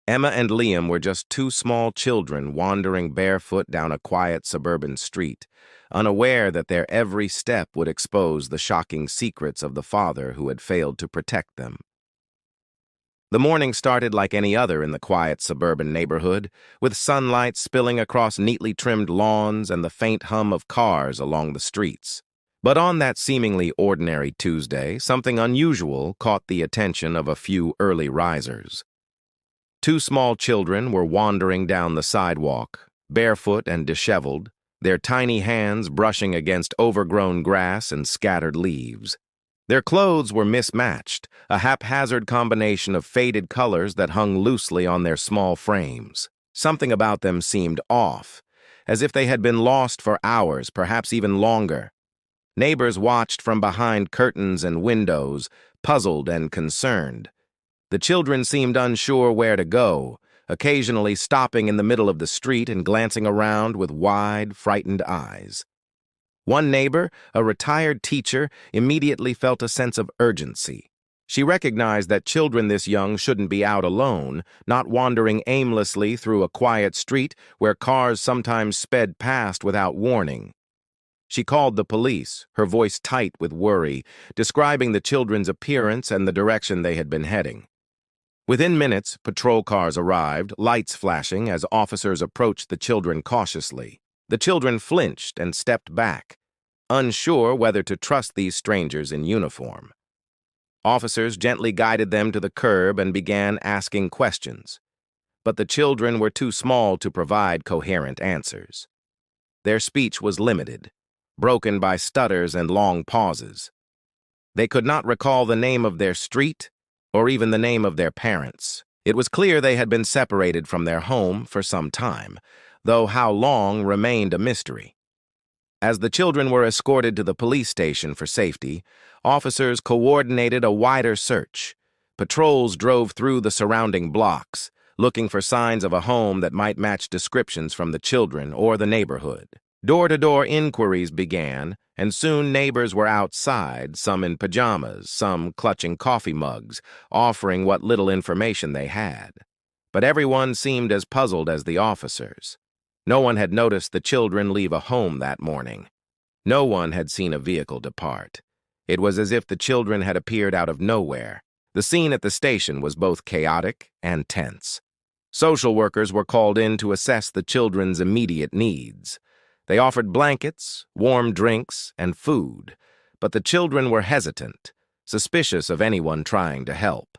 Emma and Liam were just two small children wandering barefoot down a quiet suburban street, unaware that their every step would expose the shocking secrets of the father who had failed to protect them. The morning started like any other in the quiet suburban neighborhood, with sunlight spilling across neatly trimmed lawns and the faint hum of cars along the streets. But on that seemingly ordinary Tuesday, something unusual caught the attention of a few early risers. Two small children were wandering down the sidewalk, barefoot and disheveled, their tiny hands brushing against overgrown grass and scattered leaves. Their clothes were mismatched, a haphazard combination of faded colors that hung loosely on their small frames. Something about them seemed off, as if they had been lost for hours, perhaps even longer. Neighbors watched from behind curtains and windows, puzzled and concerned. The children seemed unsure where to go, occasionally stopping in the middle of the street and glancing around with wide, frightened eyes. One neighbor, a retired teacher, immediately felt a sense of urgency. She recognized that children this young shouldn't be out alone, not wandering aimlessly through a quiet street where cars sometimes sped past without warning. She called the police, her voice tight with worry, describing the children's appearance and the direction they had been heading. Within minutes, patrol cars arrived, lights flashing as officers approached the children cautiously. The children flinched and stepped back, unsure whether to trust these strangers in uniform. Officers gently guided them to the curb and began asking questions, but the children were too small to provide coherent answers. Their speech was limited, broken by stutters and long pauses. They could not recall the name of their street or even the name of their parents. It was clear they had been separated from their home for some time, though how long remained a mystery. As the children were escorted to the police station for safety, officers coordinated a wider search. Patrols drove through the surrounding blocks, looking for signs of a home that might match descriptions from the children or the neighborhood. Door-to-door inquiries began, and soon neighbors were outside, some in pajamas, some clutching coffee mugs, offering what little information they had. But everyone seemed as puzzled as the officers. No one had noticed the children leave a home that morning. No one had seen a vehicle depart. It was as if the children had appeared out of nowhere. The scene at the station was both chaotic and tense. Social workers were called in to assess the children's immediate needs. They offered blankets, warm drinks, and food, but the children were hesitant, suspicious of anyone trying to help.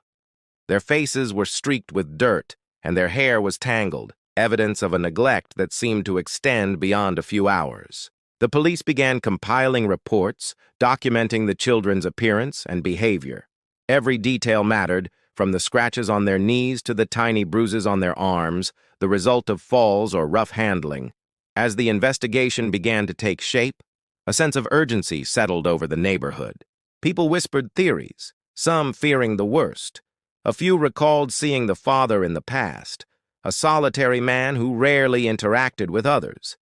Their faces were streaked with dirt, and their hair was tangled, evidence of a neglect that seemed to extend beyond a few hours. The police began compiling reports, documenting the children's appearance and behavior. Every detail mattered, from the scratches on their knees to the tiny bruises on their arms, the result of falls or rough handling. As the investigation began to take shape, a sense of urgency settled over the neighborhood. People whispered theories, some fearing the worst. A few recalled seeing the father in the past, a solitary man who rarely interacted with others.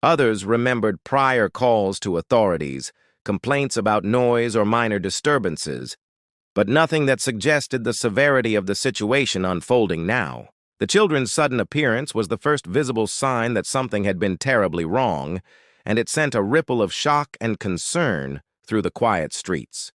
Others remembered prior calls to authorities, complaints about noise or minor disturbances, but nothing that suggested the severity of the situation unfolding now. The children's sudden appearance was the first visible sign that something had been terribly wrong, and it sent a ripple of shock and concern through the quiet streets.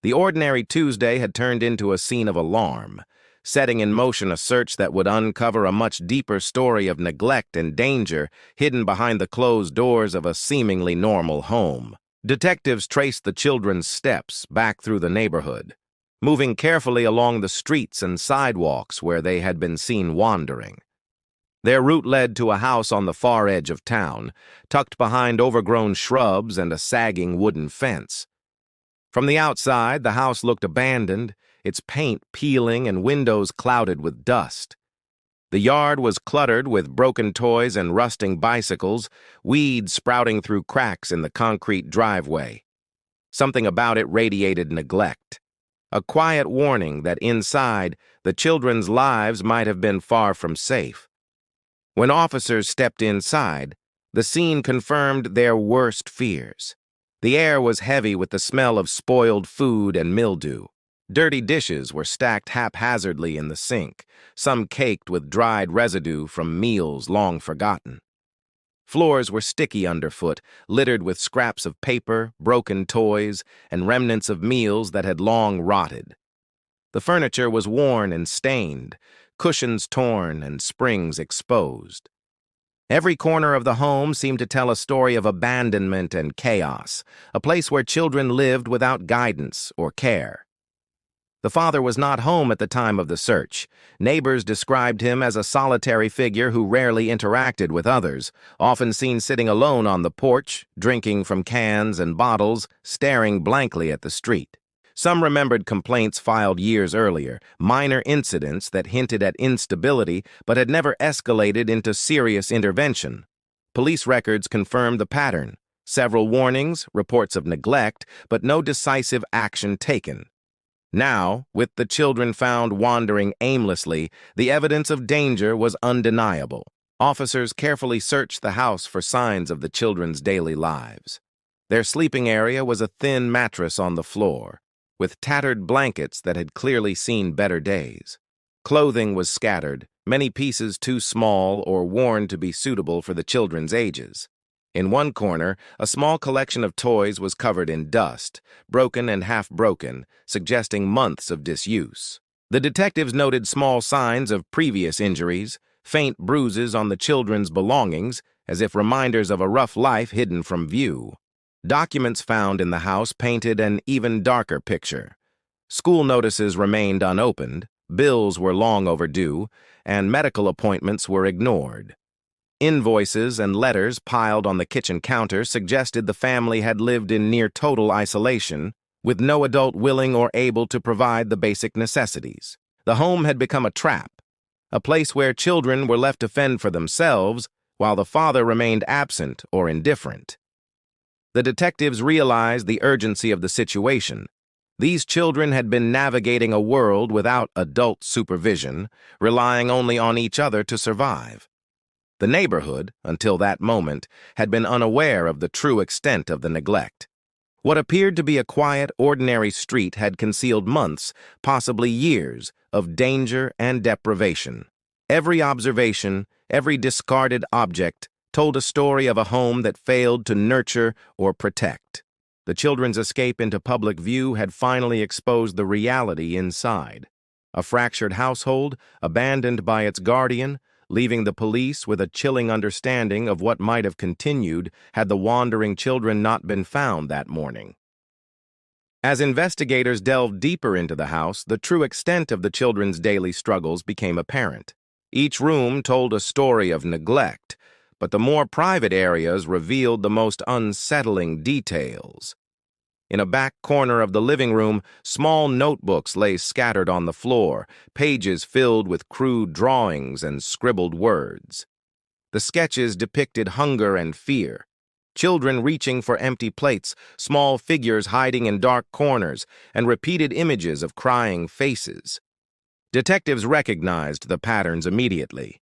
The ordinary Tuesday had turned into a scene of alarm, setting in motion a search that would uncover a much deeper story of neglect and danger hidden behind the closed doors of a seemingly normal home. Detectives traced the children's steps back through the neighborhood, moving carefully along the streets and sidewalks where they had been seen wandering. Their route led to a house on the far edge of town, tucked behind overgrown shrubs and a sagging wooden fence. From the outside, the house looked abandoned, its paint peeling and windows clouded with dust. The yard was cluttered with broken toys and rusting bicycles, weeds sprouting through cracks in the concrete driveway. Something about it radiated neglect. A quiet warning that inside, the children's lives might have been far from safe. When officers stepped inside, the scene confirmed their worst fears. The air was heavy with the smell of spoiled food and mildew. Dirty dishes were stacked haphazardly in the sink, some caked with dried residue from meals long forgotten. Floors were sticky underfoot, littered with scraps of paper, broken toys, and remnants of meals that had long rotted. The furniture was worn and stained, cushions torn and springs exposed. Every corner of the home seemed to tell a story of abandonment and chaos, a place where children lived without guidance or care. The father was not home at the time of the search. Neighbors described him as a solitary figure who rarely interacted with others, often seen sitting alone on the porch, drinking from cans and bottles, staring blankly at the street. Some remembered complaints filed years earlier, minor incidents that hinted at instability but had never escalated into serious intervention. Police records confirmed the pattern: several warnings, reports of neglect, but no decisive action taken. Now, with the children found wandering aimlessly, the evidence of danger was undeniable. Officers carefully searched the house for signs of the children's daily lives. Their sleeping area was a thin mattress on the floor, with tattered blankets that had clearly seen better days. Clothing was scattered, many pieces too small or worn to be suitable for the children's ages. In one corner, a small collection of toys was covered in dust, broken and half-broken, suggesting months of disuse. The detectives noted small signs of previous injuries, faint bruises on the children's belongings, as if reminders of a rough life hidden from view. Documents found in the house painted an even darker picture. School notices remained unopened, bills were long overdue, and medical appointments were ignored. Invoices and letters piled on the kitchen counter suggested the family had lived in near total isolation, with no adult willing or able to provide the basic necessities. The home had become a trap, a place where children were left to fend for themselves, while the father remained absent or indifferent. The detectives realized the urgency of the situation. These children had been navigating a world without adult supervision, relying only on each other to survive. The neighborhood, until that moment, had been unaware of the true extent of the neglect. What appeared to be a quiet, ordinary street had concealed months, possibly years, of danger and deprivation. Every observation, every discarded object, told a story of a home that failed to nurture or protect. The children's escape into public view had finally exposed the reality inside. A fractured household, abandoned by its guardian, leaving the police with a chilling understanding of what might have continued had the wandering children not been found that morning. As investigators delved deeper into the house, the true extent of the children's daily struggles became apparent. Each room told a story of neglect, but the more private areas revealed the most unsettling details. In a back corner of the living room, small notebooks lay scattered on the floor, pages filled with crude drawings and scribbled words. The sketches depicted hunger and fear, children reaching for empty plates, small figures hiding in dark corners, and repeated images of crying faces. Detectives recognized the patterns immediately.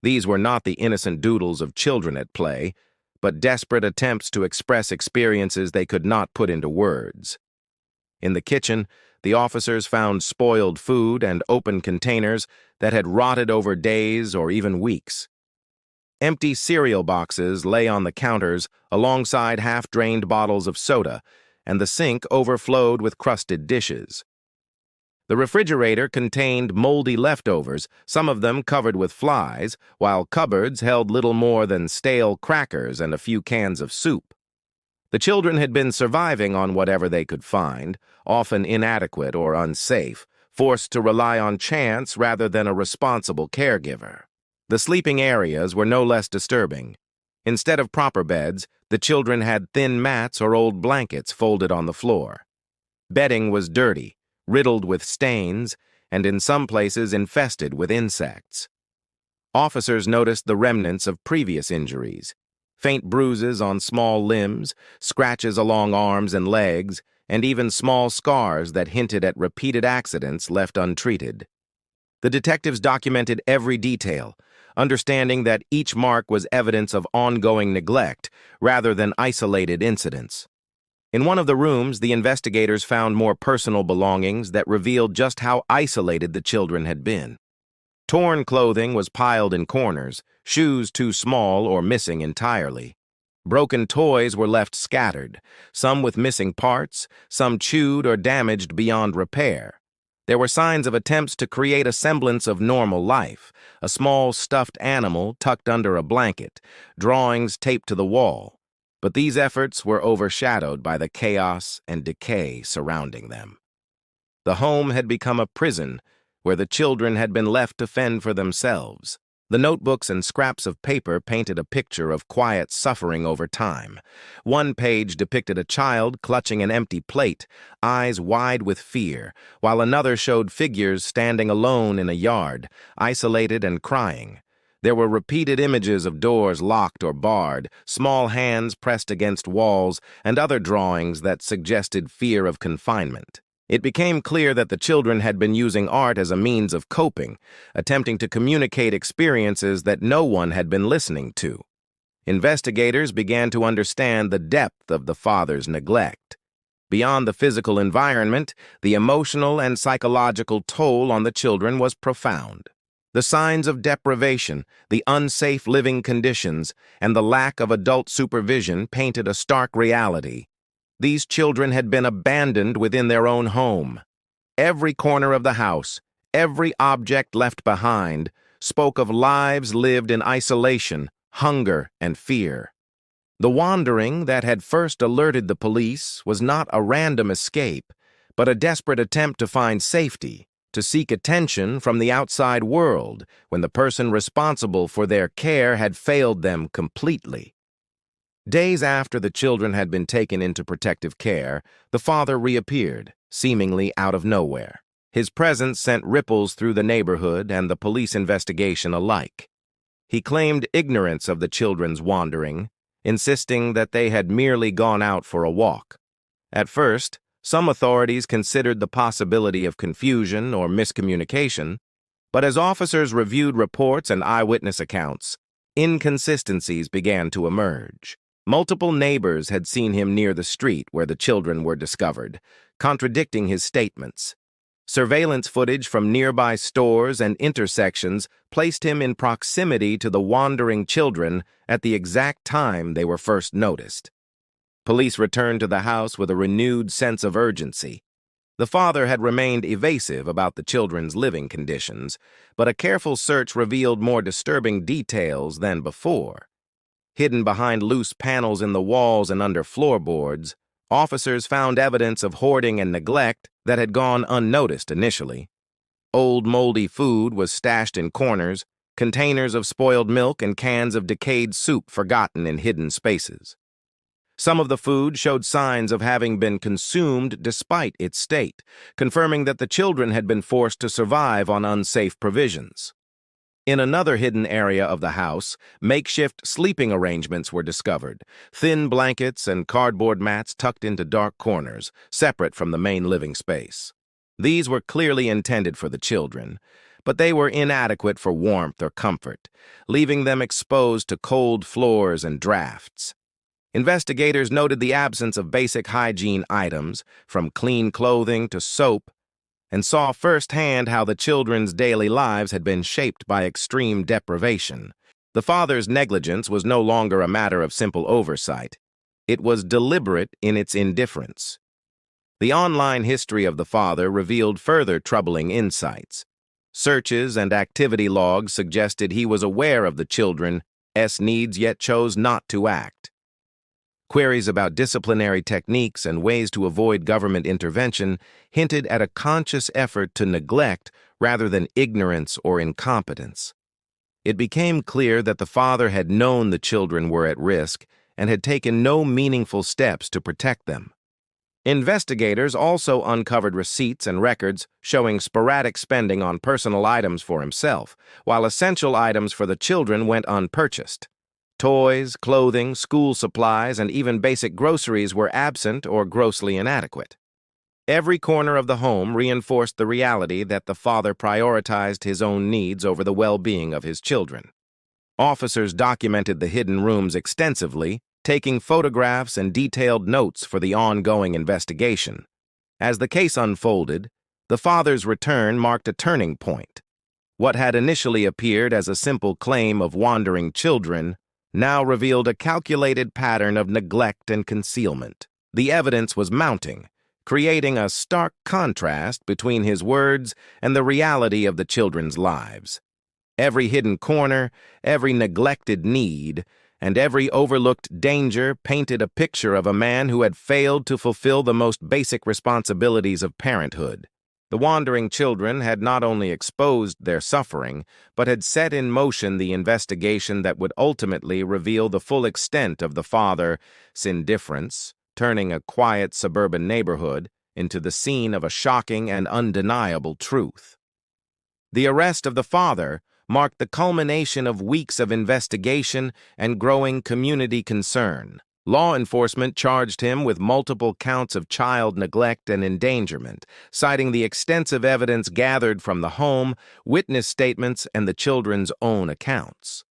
These were not the innocent doodles of children at play, but desperate attempts to express experiences they could not put into words. In the kitchen, the officers found spoiled food and open containers that had rotted over days or even weeks. Empty cereal boxes lay on the counters alongside half-drained bottles of soda, and the sink overflowed with crusted dishes. The refrigerator contained moldy leftovers, some of them covered with flies, while cupboards held little more than stale crackers and a few cans of soup. The children had been surviving on whatever they could find, often inadequate or unsafe, forced to rely on chance rather than a responsible caregiver. The sleeping areas were no less disturbing. Instead of proper beds, the children had thin mats or old blankets folded on the floor. Bedding was dirty, riddled with stains, and in some places infested with insects. Officers noticed the remnants of previous injuries: faint bruises on small limbs, scratches along arms and legs, and even small scars that hinted at repeated accidents left untreated. The detectives documented every detail, understanding that each mark was evidence of ongoing neglect rather than isolated incidents. In one of the rooms, the investigators found more personal belongings that revealed just how isolated the children had been. Torn clothing was piled in corners, shoes too small or missing entirely. Broken toys were left scattered, some with missing parts, some chewed or damaged beyond repair. There were signs of attempts to create a semblance of normal life, a small stuffed animal tucked under a blanket, drawings taped to the wall. But these efforts were overshadowed by the chaos and decay surrounding them. The home had become a prison where the children had been left to fend for themselves. The notebooks and scraps of paper painted a picture of quiet suffering over time. One page depicted a child clutching an empty plate, eyes wide with fear, while another showed figures standing alone in a yard, isolated and crying. There were repeated images of doors locked or barred, small hands pressed against walls, and other drawings that suggested fear of confinement. It became clear that the children had been using art as a means of coping, attempting to communicate experiences that no one had been listening to. Investigators began to understand the depth of the father's neglect. Beyond the physical environment, the emotional and psychological toll on the children was profound. The signs of deprivation, the unsafe living conditions, and the lack of adult supervision painted a stark reality. These children had been abandoned within their own home. Every corner of the house, every object left behind, spoke of lives lived in isolation, hunger, and fear. The wandering that had first alerted the police was not a random escape, but a desperate attempt to find safety, to seek attention from the outside world when the person responsible for their care had failed them completely. Days after the children had been taken into protective care, the father reappeared, seemingly out of nowhere. His presence sent ripples through the neighborhood and the police investigation alike. He claimed ignorance of the children's wandering, insisting that they had merely gone out for a walk. At first, some authorities considered the possibility of confusion or miscommunication, but as officers reviewed reports and eyewitness accounts, inconsistencies began to emerge. Multiple neighbors had seen him near the street where the children were discovered, contradicting his statements. Surveillance footage from nearby stores and intersections placed him in proximity to the wandering children at the exact time they were first noticed. Police returned to the house with a renewed sense of urgency. The father had remained evasive about the children's living conditions, but a careful search revealed more disturbing details than before. Hidden behind loose panels in the walls and under floorboards, officers found evidence of hoarding and neglect that had gone unnoticed initially. Old, moldy food was stashed in corners, containers of spoiled milk and cans of decayed soup forgotten in hidden spaces. Some of the food showed signs of having been consumed despite its state, confirming that the children had been forced to survive on unsafe provisions. In another hidden area of the house, makeshift sleeping arrangements were discovered, thin blankets and cardboard mats tucked into dark corners, separate from the main living space. These were clearly intended for the children, but they were inadequate for warmth or comfort, leaving them exposed to cold floors and drafts. Investigators noted the absence of basic hygiene items, from clean clothing to soap, and saw firsthand how the children's daily lives had been shaped by extreme deprivation. The father's negligence was no longer a matter of simple oversight. It was deliberate in its indifference. The online history of the father revealed further troubling insights. Searches and activity logs suggested he was aware of the children's needs yet chose not to act. Queries about disciplinary techniques and ways to avoid government intervention hinted at a conscious effort to neglect rather than ignorance or incompetence. It became clear that the father had known the children were at risk and had taken no meaningful steps to protect them. Investigators also uncovered receipts and records showing sporadic spending on personal items for himself, while essential items for the children went unpurchased. Toys, clothing, school supplies, and even basic groceries were absent or grossly inadequate. Every corner of the home reinforced the reality that the father prioritized his own needs over the well-being of his children. Officers documented the hidden rooms extensively, taking photographs and detailed notes for the ongoing investigation. As the case unfolded, the father's return marked a turning point. What had initially appeared as a simple claim of wandering children now revealed a calculated pattern of neglect and concealment. The evidence was mounting, creating a stark contrast between his words and the reality of the children's lives. Every hidden corner, every neglected need, and every overlooked danger painted a picture of a man who had failed to fulfill the most basic responsibilities of parenthood. The wandering children had not only exposed their suffering, but had set in motion the investigation that would ultimately reveal the full extent of the father's indifference, turning a quiet suburban neighborhood into the scene of a shocking and undeniable truth. The arrest of the father marked the culmination of weeks of investigation and growing community concern. Law enforcement charged him with multiple counts of child neglect and endangerment, citing the extensive evidence gathered from the home, witness statements, and the children's own accounts.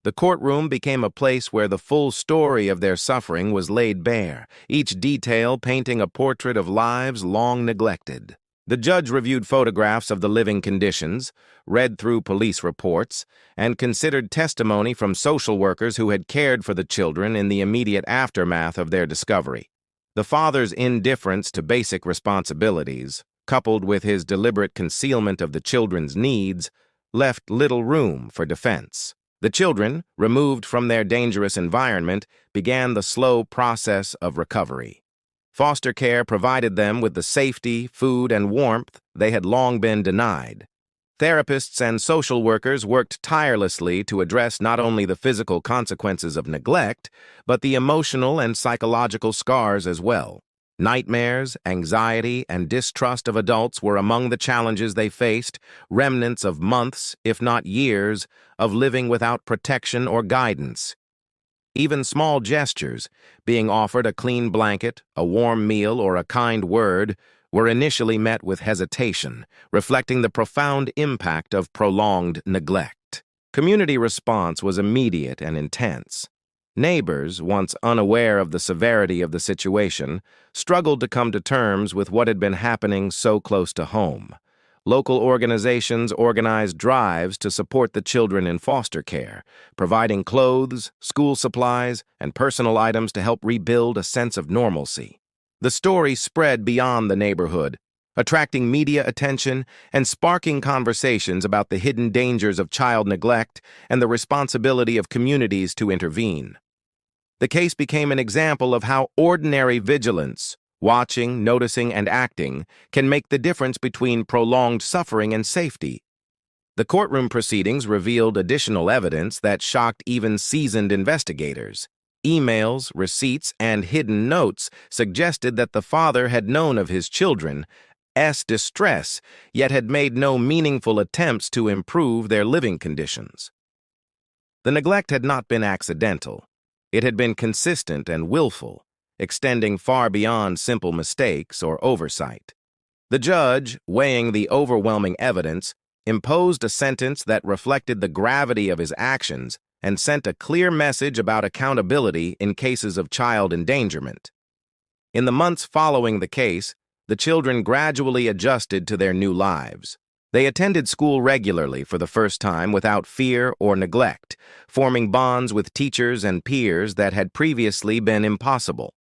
The courtroom became a place where the full story of their suffering was laid bare, each detail painting a portrait of lives long neglected. The judge reviewed photographs of the living conditions, read through police reports, and considered testimony from social workers who had cared for the children in the immediate aftermath of their discovery. The father's indifference to basic responsibilities, coupled with his deliberate concealment of the children's needs, left little room for defense. The children, removed from their dangerous environment, began the slow process of recovery. Foster care provided them with the safety, food, and warmth they had long been denied. Therapists and social workers worked tirelessly to address not only the physical consequences of neglect, but the emotional and psychological scars as well. Nightmares, anxiety, and distrust of adults were among the challenges they faced, remnants of months, if not years, of living without protection or guidance. Even small gestures, being offered a clean blanket, a warm meal, or a kind word, were initially met with hesitation, reflecting the profound impact of prolonged neglect. Community response was immediate and intense. Neighbors, once unaware of the severity of the situation, struggled to come to terms with what had been happening so close to home. Local organizations organized drives to support the children in foster care, providing clothes, school supplies, and personal items to help rebuild a sense of normalcy. The story spread beyond the neighborhood, attracting media attention and sparking conversations about the hidden dangers of child neglect and the responsibility of communities to intervene. The case became an example of how ordinary vigilance, watching, noticing, and acting, can make the difference between prolonged suffering and safety. The courtroom proceedings revealed additional evidence that shocked even seasoned investigators. Emails, receipts, and hidden notes suggested that the father had known of his children's distress, yet had made no meaningful attempts to improve their living conditions. The neglect had not been accidental. It had been consistent and willful, extending far beyond simple mistakes or oversight. The judge, weighing the overwhelming evidence, imposed a sentence that reflected the gravity of his actions and sent a clear message about accountability in cases of child endangerment. In the months following the case, the children gradually adjusted to their new lives. They attended school regularly for the first time without fear or neglect, forming bonds with teachers and peers that had previously been impossible.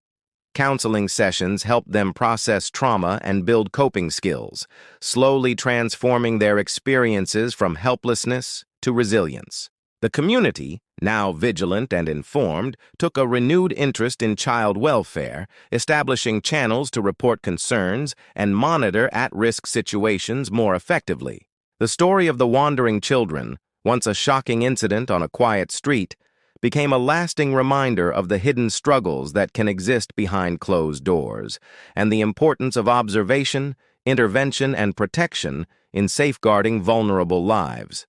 Counseling sessions helped them process trauma and build coping skills, slowly transforming their experiences from helplessness to resilience. The community, now vigilant and informed, took a renewed interest in child welfare, establishing channels to report concerns and monitor at-risk situations more effectively. The story of the wandering children, once a shocking incident on a quiet street, became a lasting reminder of the hidden struggles that can exist behind closed doors, and the importance of observation, intervention, and protection in safeguarding vulnerable lives.